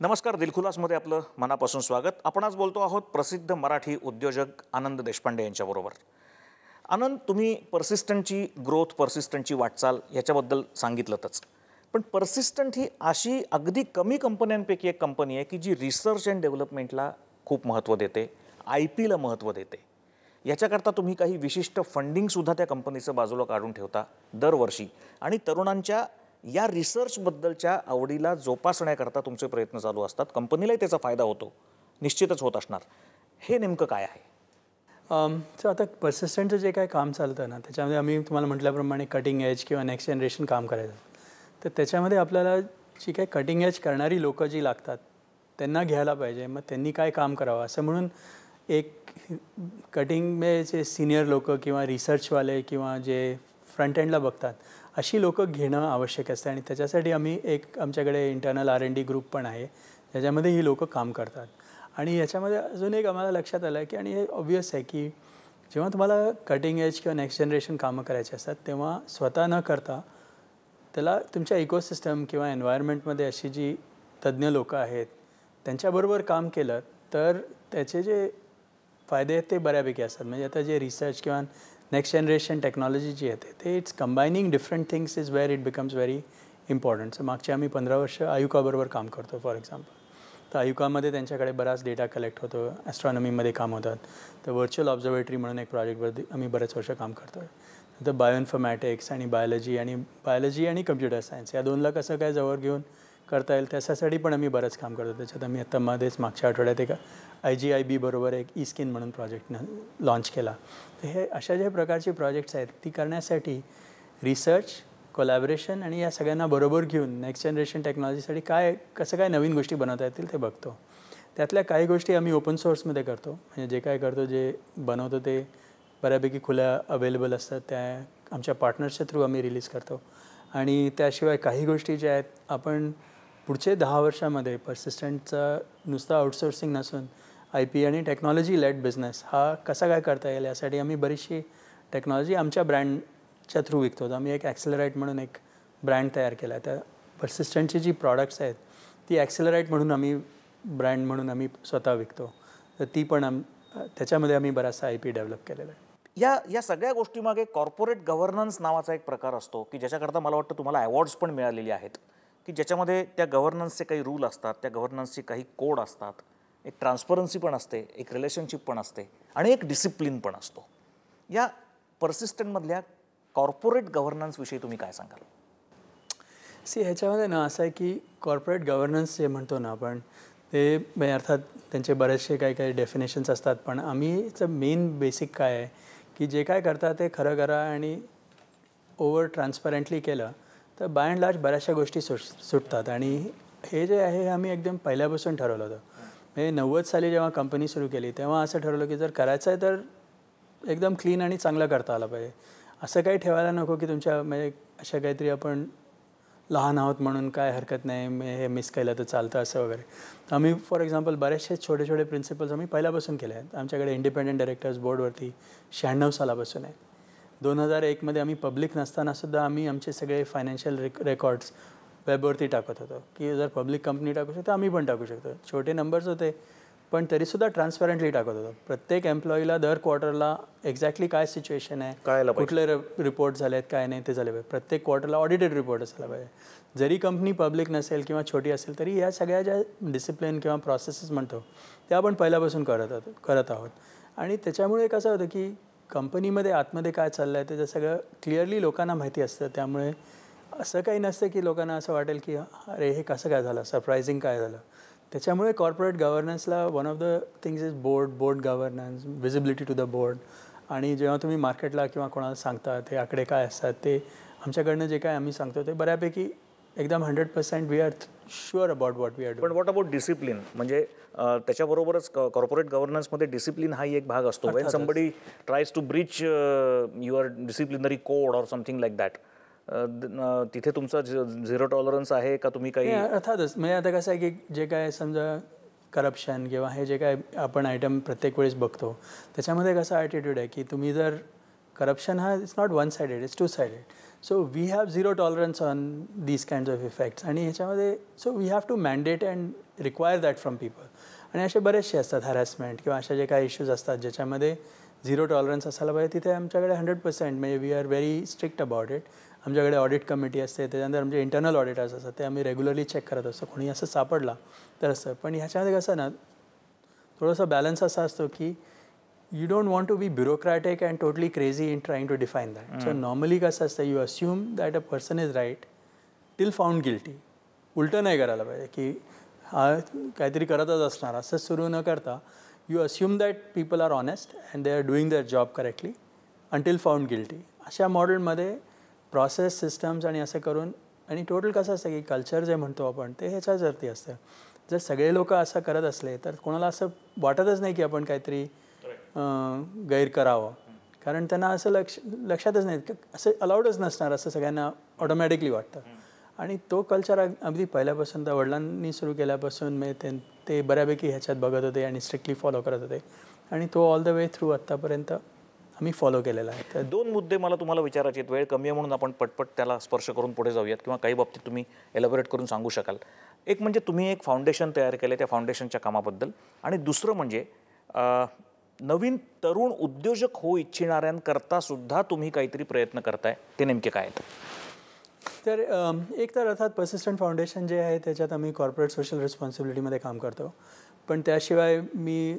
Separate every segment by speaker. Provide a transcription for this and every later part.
Speaker 1: नमस्कार, दिलखुलासमध्ये आपलं मनापासून स्वागत. आपण आज बोलतो आहोत प्रसिद्ध मराठी उद्योजक आनंद देशपांडे यांच्याबरोबर. आनंद, तुम्ही पर्सिस्टंटची ग्रोथ, पर्सिस्टंटची वाटचाल याच्याबद्दल सांगितलंतच. पण पर्सिस्टंट ही अशी अगदी कमी कंपन्यांपैकी एक कंपनी आहे की जी रिसर्च अँड डेव्हलपमेंटला खूप महत्त्व देते, IP ला महत्त्व देते. याच्याकरता तुम्ही काही विशिष्ट फंडिंगसुद्धा त्या कंपनीचं बाजूला काढून ठेवता दरवर्षी, आणि तरुणांच्या या रिसर्चबद्दलच्या आवडीला जोपासण्याकरता तुमचे प्रयत्न चालू असतात. कंपनीलाही त्याचा फायदा होतो, निश्चितच होत असणार. हे नेमकं काय आहे?
Speaker 2: सो आता पर्सिस्टंटचं जे काही काम चालतं ना, त्याच्यामध्ये आम्ही तुम्हाला म्हटल्याप्रमाणे कटिंग एज किंवा नेक्स्ट जनरेशन काम करायचं. तर त्याच्यामध्ये आपल्याला जी काही कटिंग एज करणारी लोकं जी लागतात त्यांना घ्यायला पाहिजे. मग त्यांनी काय काम करावं असं म्हणून एक कटिंगमध्ये जे सिनियर लोकं किंवा रिसर्चवाले किंवा जे फ्रंट एंडला बघतात अशी लोकं घेणं आवश्यक असते. आणि त्याच्यासाठी आम्ही एक आमच्याकडे इंटरनल R&D ग्रुप पण आहे, ज्याच्यामध्ये ही लोकं काम करतात. आणि याच्यामध्ये अजून एक आम्हाला लक्षात आलं आहे की, आणि हे ऑब्वियस आहे की जेव्हा तुम्हाला कटिंग एज किंवा नेक्स्ट जनरेशन कामं करायची असतात तेव्हा स्वतः न करता त्याला तुमच्या इकोसिस्टम किंवा एन्व्हायरमेंटमध्ये अशी जी तज्ज्ञ लोकं आहेत त्यांच्याबरोबर काम केलं तर त्याचे जे फायदे आहेत ते बऱ्यापैकी असतात. म्हणजे आता जे रिसर्च किंवा नेक्स्ट जनरेशन टेक्नॉलॉजी जी येते ते it's combining different things is where it becomes very important. So मागचे आम्ही 15 वर्ष आयुकाबरोबर काम करतो फॉर एक्झाम्पल. तर आयुकामध्ये त्यांच्याकडे बराच डेटा कलेक्ट होतो, ॲस्ट्रॉनॉमीमध्ये काम होतात. तर व्हर्च्युअल ऑब्झर्वेटरी म्हणून एक प्रोजेक्टवरती आम्ही बरेच वर्ष काम करतो आहे. तर बायोइन्फॉर्मॅटिक्स आणि बायोलॉजी आणि कम्प्युटर सायन्स या दोनला कसं काय जवळ घेऊन करता येईल त्याच्यासाठी पण आम्ही बरंच काम करतो. त्याच्यात आम्ही आता मध्येच मागच्या आठवड्यात एका IGIB बरोबर एक E-स्किन म्हणून प्रोजेक्ट लॉन्च केला. तर हे अशा ज्या प्रकारचे प्रोजेक्ट्स आहेत ती करण्यासाठी रिसर्च, कोलॅबरेशन आणि या सगळ्यांना बरोबर घेऊन नेक्स्ट जनरेशन टेक्नॉलॉजीसाठी कसं काय नवीन गोष्टी बनवता येतील ते बघतो. त्यातल्या काही गोष्टी आम्ही ओपन सोर्समध्ये करतो. म्हणजे जे काय करतो, जे बनवतो ते बऱ्यापैकी खुल्या अवेलेबल असतात, त्या आमच्या पार्टनर्सच्या थ्रू आम्ही रिलीज करतो. आणि त्याशिवाय काही गोष्टी ज्या आहेत आपण पुढचे 10 वर्षामध्ये पर्सिस्टंटचा नुसतं आउटसोर्सिंग नसून IP आणि टेक्नॉलॉजी लेड बिझनेस हा कसा काय करता येईल यासाठी आम्ही बरीचशी टेक्नॉलॉजी आमच्या ब्रँडच्या थ्रू विकतो. आम्ही एक ॲक्सेलराईट म्हणून एक ब्रँड तयार केला आहे. त्या पर्सिस्टंटची जी प्रॉडक्ट्स आहेत ती ॲक्सेलराईट म्हणून आम्ही ब्रँड म्हणून आम्ही स्वतः विकतो. तर ती पण त्याच्यामध्ये आम्ही बराचसा IP डेव्हलप केलेला आहे.
Speaker 1: या सगळ्या गोष्टीमागे कॉर्पोरेट गव्हर्नन्स नावाचा एक प्रकार असतो की ज्याच्याकरता मला वाटतं तुम्हाला अवॉर्ड्स पण मिळालेले आहेत, की ज्याच्यामध्ये त्या गव्हर्नन्सचे काही रूल असतात, त्या गव्हर्नन्सचे काही कोड असतात, एक ट्रान्सपरन्सी पण असते, एक रिलेशनशिप पण असते आणि एक डिसिप्लिन पण असतो. या पर्सिस्टंटमधल्या कॉर्पोरेट गव्हर्नन्सविषयी तुम्ही काय सांगाल?
Speaker 2: ह्याच्यामध्ये ना असं आहे की कॉर्पोरेट गव्हर्नन्स जे म्हणतो ना आपण ते अर्थात त्यांचे बरेचसे काही डेफिनेशन्स असतात, पण आम्हीचं मेन बेसिक काय आहे की जे काय करता ते खरं करा आणि ओव्हर ट्रान्सपरंटली केलं तर बाय अँड लार्ज बऱ्याचशा गोष्टी सुटतात. आणि हे जे आहे हे आम्ही एकदम पहिल्यापासून ठरवलं होतं. म्हणजे 90 साली जेव्हा कंपनी सुरू केली तेव्हा असं ठरवलं की जर करायचं आहे तर एकदम क्लीन आणि चांगलं करता आलं पाहिजे. असं काही ठेवायला नको की तुमच्या म्हणजे अशा काहीतरी आपण लहान आहोत म्हणून काय हरकत नाही, हे मिस केलं तर चालतं असं वगैरे. आम्ही फॉर एक्झाम्पल बरेचसे छोटे छोटे प्रिन्सिपल्स आम्ही पहिल्यापासून केले आहेत. आमच्याकडे इंडिपेंडंट डायरेक्टर्स बोर्डवरती 96 सालापासून आहे. 2001मध्ये आम्ही पब्लिक नसतानासुद्धा आम्ही आमचे सगळे फायनान्शियल रेकॉर्ड्स वेबवरती टाकत होतो की जर पब्लिक कंपनी टाकू शकतो आम्ही पण टाकू शकतो. छोटे नंबर्स होते पण तरीसुद्धा ट्रान्सपरंटली टाकत होतो. प्रत्येक एम्प्लॉईला दर क्वार्टरला एक्झॅक्टली काय सिच्युएशन आहे, कुठले रिपोर्ट झाले आहेत, काय नाही ते झाले पाहिजे. प्रत्येक क्वार्टरला ऑडिटेड रिपोर्ट असायला पाहिजे. जरी कंपनी पब्लिक नसेल किंवा छोटी असेल तरी या सगळ्या ज्या डिसिप्लिन किंवा प्रोसेसेस म्हणतो त्या आपण पहिल्यापासून करत आहोत. आणि त्याच्यामुळे कसं होतं की कंपनीमध्ये आतमध्ये काय चाललं आहे त्याचं सगळं क्लिअरली लोकांना माहिती असतं. त्यामुळे असं काही नसतं की लोकांना असं वाटेल की अरे हे कसं काय झालं, सरप्रायझिंग काय झालं. त्याच्यामुळे कॉर्पोरेट गव्हर्नन्सला one of the things is board governance, visibility to the board. आणि जेव्हा तुम्ही मार्केटला किंवा कोणाला सांगता ते आकडे काय असतात ते आमच्याकडनं जे काय आम्ही सांगतो ते बऱ्यापैकी एकदम 100% we are sure about what we are doing.
Speaker 1: पण व्हॉट अबाउट डिसिप्लिन? म्हणजे त्याच्याबरोबरच कॉर्पोरेट गव्हर्नन्समध्ये डिसिप्लिन हाही एक भाग असतो. When somebody tries to breach your disciplinary code or something like that, तिथे तुमचा 0 टॉलरन्स आहे का? तुम्ही काही
Speaker 2: अर्थातच म्हणजे आता कसं आहे की जे काय समजा करप्शन किंवा हे जे काय आपण आयटम प्रत्येक वेळेस बघतो त्याच्यामध्ये कसा ॲटिट्यूड आहे की तुम्ही जर करप्शन हा it's not one sided, it's two sided. So we have zero tolerance on these kinds of effects. आणि ह्याच्यामध्ये so we have to mandate and require that from people. आणि असे बरेचसे असतात हॅरॅसमेंट किंवा अशा जे काही इश्यूज असतात ज्याच्यामध्ये झिरो टॉलरन्स असायला पाहिजे, तिथे आमच्याकडे 100% म्हणजे we are very strict about it. आमच्याकडे ऑडिट कमिटी असते, त्याच्यानंतर आमचे इंटर्नल ऑडिटर्स असतात, ते आम्ही रेग्युलरली चेक करत असतो. कोणी असं सापडला तर असतं. पण ह्याच्यामध्ये कसं ना थोडासा बॅलन्स असा असतो की you don't want to be bureaucratic and totally crazy in trying to define that. So normally कसं असतं, you assume that a person is right till found guilty. उलटं नाही करायला पाहिजे की हा काहीतरी करतच असणार असं सुरू न करता you assume that people are honest and they are doing their job correctly until found guilty. अशा मॉडेलमध्ये प्रोसेस सिस्टम्स आणि असं करून, आणि टोटल कसं असतं की कल्चर जे म्हणतो आपण ते ह्याच्यावरती असतं. जर सगळे लोक असं करत असले तर कोणाला असं वाटतच नाही की आपण काहीतरी गैर करावं, कारण त्यांना असं लक्षातच नाही, असं अलाउडच नसणार असं सगळ्यांना ऑटोमॅटिकली वाटतं. आणि तो कल्चर अगदी पहिल्यापासून तर वडिलांनी सुरू केल्यापासून ते बऱ्यापैकी ह्याच्यात बघत होते आणि स्ट्रिक्टली फॉलो करत होते. आणि तो ऑल द वे थ्रू आत्तापर्यंत आम्ही फॉलो केलेला आहे. तर
Speaker 1: 2 मुद्दे मला तुम्हाला विचारायचे आहेत. वेळ कमी आहे म्हणून आपण पटपट त्याला स्पर्श करून पुढे जाऊयात, किंवा काही बाबतीत तुम्ही एलॅबोरेट करून सांगू शकाल. एक म्हणजे तुम्ही एक फाउंडेशन तयार केलं, त्या फाउंडेशनच्या कामाबद्दल. आणि दुसरं म्हणजे नवीन तरुण उद्योजक होऊ इच्छिणाऱ्यांकरता सुद्धा तुम्ही काहीतरी प्रयत्न करताय, ते नेमके काय आहेत?
Speaker 2: तर एक तर अर्थात पर्सिस्टंट फाउंडेशन जे आहे त्याच्यात आम्ही कॉर्पोरेट सोशल रिस्पॉन्सिबिलिटीमध्ये काम करतो. पण त्याशिवाय मी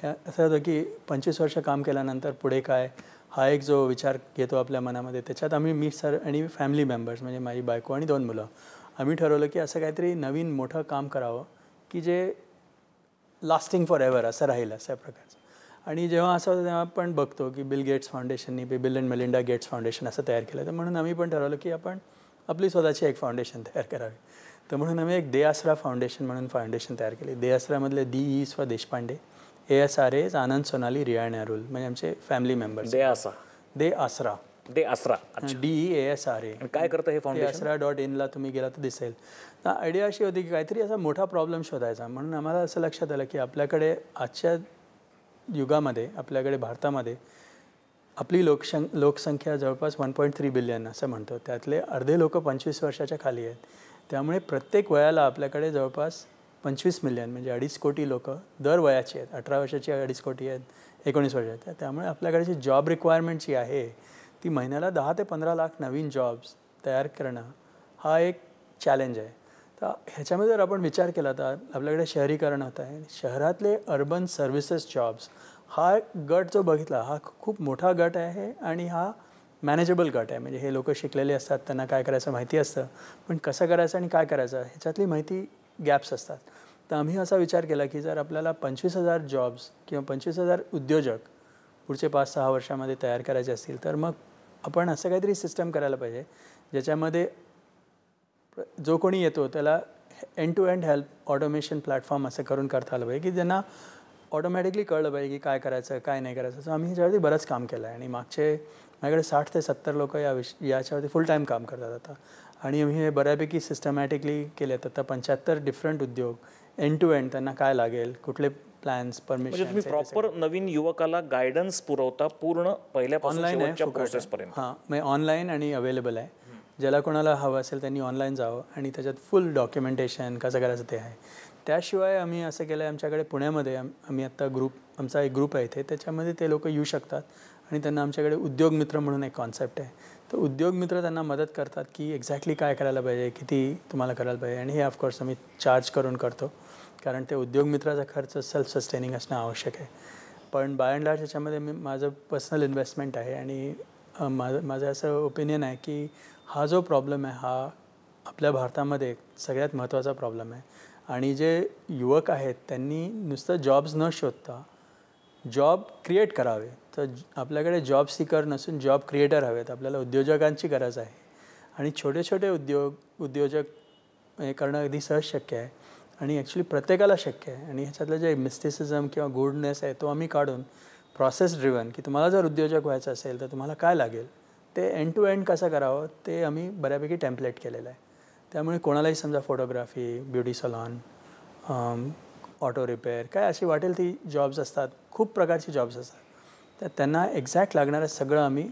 Speaker 2: असं होतं की 25 वर्ष काम केल्यानंतर पुढे काय, हा एक जो विचार घेतो आपल्या मनामध्ये, त्याच्यात मी सर आणि फॅमिली मेंबर्स म्हणजे माझी बायको आणि 2 मुलं, आम्ही ठरवलं की असं काहीतरी नवीन मोठं काम करावं की जे लास्टिंग फॉर एव्हर असं राहील अशा प्रकारचं. आणि जेव्हा असं होतं तेव्हा आपण बघतो की बिल गेट्स फाउंडेशननी Bill and Melinda Gates Foundation असं तयार केलं. तर म्हणून आम्ही पण ठरवलं की आपण आपली स्वतःची एक फाउंडेशन तयार करावी. तर म्हणून आम्ही एक दे आसरा फाउंडेशन म्हणून फाउंडेशन तयार केली. दे आसरामधले दी इज फॉर देशपांडे, ASRA आनंद, सोनाली, रिया आणि अरुल म्हणजे आमचे फॅमिली मेंबर्स.
Speaker 1: दे आसरा.
Speaker 2: DEASRA.
Speaker 1: काय करतं हे फाउंडेशन?
Speaker 2: DEASRA.in तुम्ही गेला तर दिसेल. तर आयडिया अशी होती की काहीतरी असा मोठा प्रॉब्लेम शोधायचा. म्हणून आम्हाला असं लक्षात आलं की आपल्याकडे आजच्या युगामध्ये आपल्याकडे भारतामध्ये आपली लोकसंख्या जवळपास 1.3 बिलियन असं म्हणतो. त्यातले अर्धे लोक 25 वर्षाच्या खाली आहेत. त्यामुळे प्रत्येक वयाला आपल्याकडे जवळपास 25 मिलियन म्हणजे 2.5 कोटी लोक दर वयाची आहेत. 18 वर्षाची 2.5 कोटी आहेत, 19 वर्षाची. त्यामुळे आपल्याकडे जी जॉब रिक्वायरमेंट जी आहे ती महिन्याला 10 ते 15 लाख नवीन जॉब्स तयार करणं हा एक चॅलेंज आहे. तर ह्याच्यामध्ये जर आपण विचार केला तर आपल्याकडे शहरीकरण होत आहे. शहरातले अर्बन सर्व्हिसेस जॉब्स हा गट जो बघितला हा खूप मोठा गट आहे आणि हा मॅनेजेबल गट आहे. म्हणजे हे लोक शिकलेले असतात, त्यांना काय करायचं माहिती असतं, पण कसं करायचं आणि काय करायचं ह्याच्यातली माहिती गॅप्स असतात. तर आम्ही असा विचार केला की जर आपल्याला 25,000 जॉब्स किंवा 25,000 उद्योजक पुढचे 5-6 वर्षामध्ये तयार करायचे असतील तर मग आपण असं काहीतरी सिस्टम करायला पाहिजे ज्याच्यामध्ये जो कोणी येतो त्याला end to end help automation platform असं करून करता आलं पाहिजे की ज्यांना ऑटोमॅटिकली कळलं पाहिजे की काय करायचं काय नाही करायचं. सो आम्ही ह्याच्यावरती बरंच काम केलं आहे आणि माझ्याकडे 60 ते 70 लोक याच्यावरती फुल टाईम काम करतात आता. आणि आम्ही हे बऱ्यापैकी सिस्टमॅटिकली केले आहेत. आता 75 डिफरंट उद्योग एंड टू एंड त्यांना काय लागेल, कुठले प्लॅन्स, परमिशन.
Speaker 1: म्हणजे तुम्ही प्रॉपर नवीन युवकाला गायडन्स पुरवता पूर्ण पहिल्यापासून शेवटच्या प्रोसेसपर्यंत?
Speaker 2: हां, म्हणजे ऑनलाईन आणि अवेलेबल आहे. ज्याला कोणाला हवं असेल त्यांनी ऑनलाईन जावं आणि त्याच्यात फुल डॉक्युमेंटेशन कसं करायचं ते आहे. त्याशिवाय आम्ही असं केलं आहे, आमच्याकडे पुण्यामध्ये आम्ही आत्ता आमचा एक ग्रुप आहे इथे, त्याच्यामध्ये ते लोक येऊ शकतात आणि त्यांना आमच्याकडे उद्योग मित्र म्हणून एक कॉन्सेप्ट आहे. तर उद्योग मित्र त्यांना मदत करतात की एक्झॅक्टली काय करायला पाहिजे, किती तुम्हाला करायला पाहिजे. आणि हे ऑफकोर्स आम्ही चार्ज करून करतो कारण ते उद्योग मित्राचा खर्च सेल्फ सस्टेनिंग असणं आवश्यक आहे. पण बाय अँड लार्ज याच्यामध्ये माझं पर्सनल इन्व्हेस्टमेंट आहे आणि माझं असं ओपिनियन आहे की हा जो प्रॉब्लेम आहे हा आपल्या भारतामध्ये सगळ्यात महत्त्वाचा प्रॉब्लेम आहे. आणि जे युवक आहेत त्यांनी नुसतं जॉब्स न शोधता जॉब क्रिएट करावे. तर आपल्याकडे जॉब सीकर नसून जॉब क्रिएटर हवेत. आपल्याला उद्योजकांची गरज आहे आणि छोटे छोटे उद्योजक हे करणं अगदी सहज शक्य आहे आणि ॲक्च्युली प्रत्येकाला शक्य आहे. आणि ह्याच्यातलं जे मिस्टिसिझम किंवा गुडनेस आहे तो आम्ही काढून प्रोसेस ड्रिवन की तुम्हाला जर उद्योजक व्हायचं असेल तर तुम्हाला काय लागेल ते एंड टू एंड कसं करावं ते आम्ही बऱ्यापैकी टेम्पलेट केलेलं आहे. त्यामुळे कोणालाही समजा photography, beauty salon, auto repair काय अशी वाटेल ती जॉब्स असतात, खूप प्रकारची जॉब्स असतात, तर त्यांना एक्झॅक्ट लागणारं सगळं आम्ही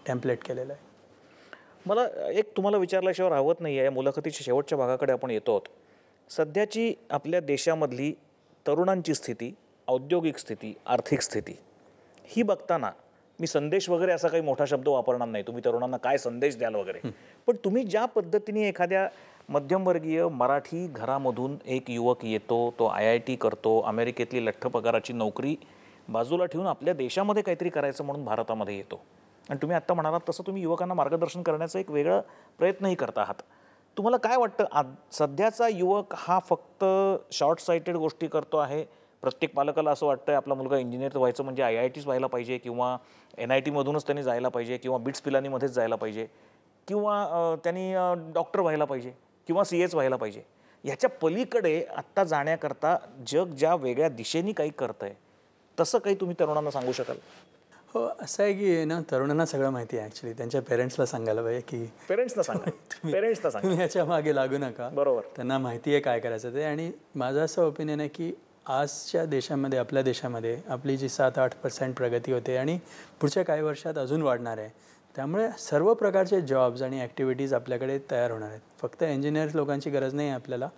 Speaker 2: टेम्पलेट केलेलं आहे.
Speaker 1: मला एक तुम्हाला विचारल्याशिवाय राहत नाही आहे, या मुलाखतीच्या शेवटच्या भागाकडे आपण येतो आहोत. सध्याची आपल्या देशामधली तरुणांची स्थिती, औद्योगिक स्थिती, आर्थिक स्थिती ही बघताना मी संदेश वगैरे असा काही मोठा शब्द वापरणार नाही, तुम्ही तरुणांना काय संदेश द्याल वगैरे, पण तुम्ही ज्या पद्धतीने एखाद्या मध्यमवर्गीय मराठी घरामधून एक युवक येतो, तो IIT करतो, अमेरिकेतली लठ्ठ पगाराची नोकरी बाजूला ठेवून आपल्या देशामध्ये काहीतरी करायचं म्हणून भारतामध्ये येतो, आणि तुम्ही आत्ता म्हणालात तसं तुम्ही युवकांना मार्गदर्शन करण्याचा एक वेगळा प्रयत्नही करता आहात. तुम्हाला काय वाटतं, सध्याचा युवक हा फक्त शॉर्ट साइटेड गोष्टी करतो आहे? प्रत्येक पालकाला असं वाटतं आपला मुलगा इंजिनियर व्हायचं म्हणजे IITच व्हायला पाहिजे, किंवा NIT मधूनच त्यांनी जायला पाहिजे, किंवा बिट्स पिलानीमध्येच जायला पाहिजे, किंवा त्यांनी डॉक्टर व्हायला पाहिजे, किंवा CAच व्हायला पाहिजे. ह्याच्या पलीकडे आत्ता जाण्याकरता जग ज्या वेगळ्या दिशेने काही करतं आहे, तसं काही तुम्ही तरुणांना सांगू शकाल?
Speaker 2: हो, असं आहे की ना, तरुणांना सगळं माहिती आहे ॲक्च्युली. त्यांच्या पेरेंट्सला सांगायला पाहिजे की
Speaker 1: पेरेंट्सना सांगा, पेरेंट्सना सांगा,
Speaker 2: तुम्ही याच्या मागे लागू नका.
Speaker 1: बरोबर.
Speaker 2: त्यांना माहिती आहे काय करायचं ते. आणि माझं असं ओपिनियन आहे की आजच्या देशामध्ये, आपल्या देशामध्ये आपली जी 7-8% प्रगती होते आणि पुढच्या काही वर्षात अजून वाढणार आहे. त्यामुळे सर्व प्रकारचे जॉब्स आणि ॲक्टिव्हिटीज आपल्याकडे तयार होणार आहेत. फक्त इंजिनियर्स लोकांची गरज नाही आहे आपल्याला.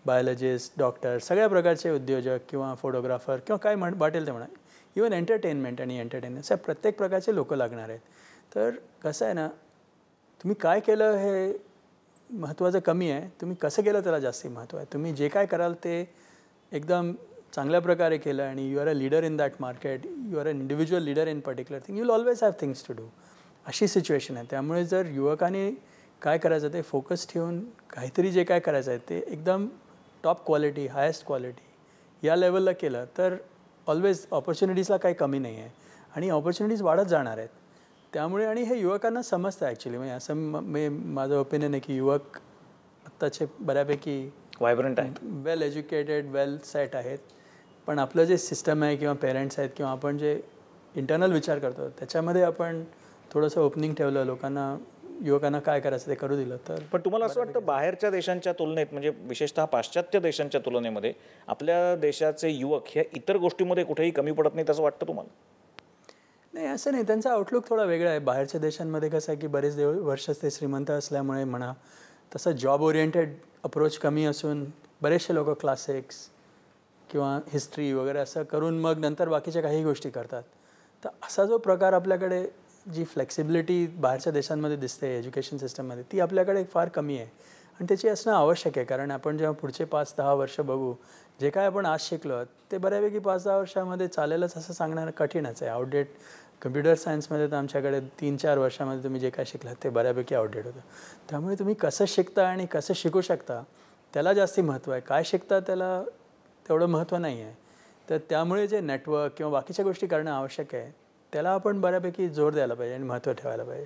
Speaker 2: बायोलॉजिस्ट, डॉक्टर, सगळ्या प्रकारचे उद्योजक किंवा फोटोग्राफर किंवा काय वाटेल ते म्हणा, इवन एंटरटेनमेंट आणि एंटरटेनमेंट, प्रत्येक प्रकारचे लोक लागणार आहेत. तर कसं आहे ना, तुम्ही काय केलं हे महत्त्वाचं कमी आहे, तुम्ही कसं केलं त्याला जास्ती महत्त्व आहे. तुम्ही जे काय कराल ते एकदम चांगल्या प्रकारे केलं आणि you are a leader in that market, you are an individual leader in particular thing, you will always have things to do. अशी सिच्युएशन आहे. त्यामुळे जर युवकांनी काय करायचं ते फोकस ठेवून काहीतरी जे काय करायचं आहे ते एकदम टॉप क्वालिटी, हायेस्ट क्वालिटी या लेवलला केलं तर ऑलवेज ऑपॉर्च्युनिटीजला काही कमी नाही आहे आणि ऑपॉर्च्युनिटीज वाढत जाणार आहेत. त्यामुळे आणि हे युवकांना समजतं ॲक्च्युली. म्हणजे असं माझं ओपिनियन आहे की युवक आत्ताचे बऱ्यापैकी
Speaker 1: व्हायब्रंट आहे,
Speaker 2: वेल एज्युकेटेड, वेल सेट आहेत. पण आपलं जे सिस्टम आहे किंवा पेरेंट्स आहेत किंवा आपण जे इंटरनल विचार करतो त्याच्यामध्ये आपण थोडंसं ओपनिंग ठेवलं, लोकांना, युवकांना काय करायचं ते करू दिलं तर.
Speaker 1: पण तुम्हाला असं वाटतं बाहेरच्या देशांच्या तुलनेत, म्हणजे विशेषतः पाश्चात्य देशांच्या तुलनेमध्ये आपल्या देशाचे युवक ह्या इतर गोष्टींमध्ये कुठेही कमी पडत नाही असं वाटतं तुम्हाला?
Speaker 2: नाही, असं नाही. त्यांचा आउटलुक थोडा वेगळा आहे. बाहेरच्या देशांमध्ये कसं आहे की बरेच वर्ष ते श्रीमंत असल्यामुळे म्हणा, तसं जॉब ओरिएंटेड अप्रोच कमी असून बरेचसे लोक क्लासिक्स किंवा हिस्ट्री वगैरे असं करून मग नंतर बाकीच्या काही गोष्टी करतात. तर असा जो प्रकार आपल्याकडे, जी फ्लेक्सिबिलिटी बाहेरच्या देशांमध्ये दिसते एज्युकेशन सिस्टममध्ये, ती आपल्याकडे फार कमी आहे आणि त्याची असणं आवश्यक आहे. कारण आपण जेव्हा पुढचे 5-10 वर्ष बघू, जे काय आपण आज शिकलो ते बऱ्यापैकी 5-10 वर्षामध्ये चालेलच असं सांगणं कठीणच आहे. आउटडेट कम्प्युटर सायन्समध्ये तर आमच्याकडे 3-4 वर्षामध्ये तुम्ही जे काय शिकलात ते बऱ्यापैकी आउटडेट होतं. त्यामुळे तुम्ही कसं शिकता आणि कसं शिकू शकता त्याला जास्ती महत्त्व आहे. काय शिकता त्याला तेवढं महत्त्व नाही आहे. तर त्यामुळे जे नेटवर्क किंवा बाकीच्या गोष्टी करणं आवश्यक आहे त्याला आपण बऱ्यापैकी जोर द्यायला पाहिजे आणि महत्त्व ठेवायला पाहिजे.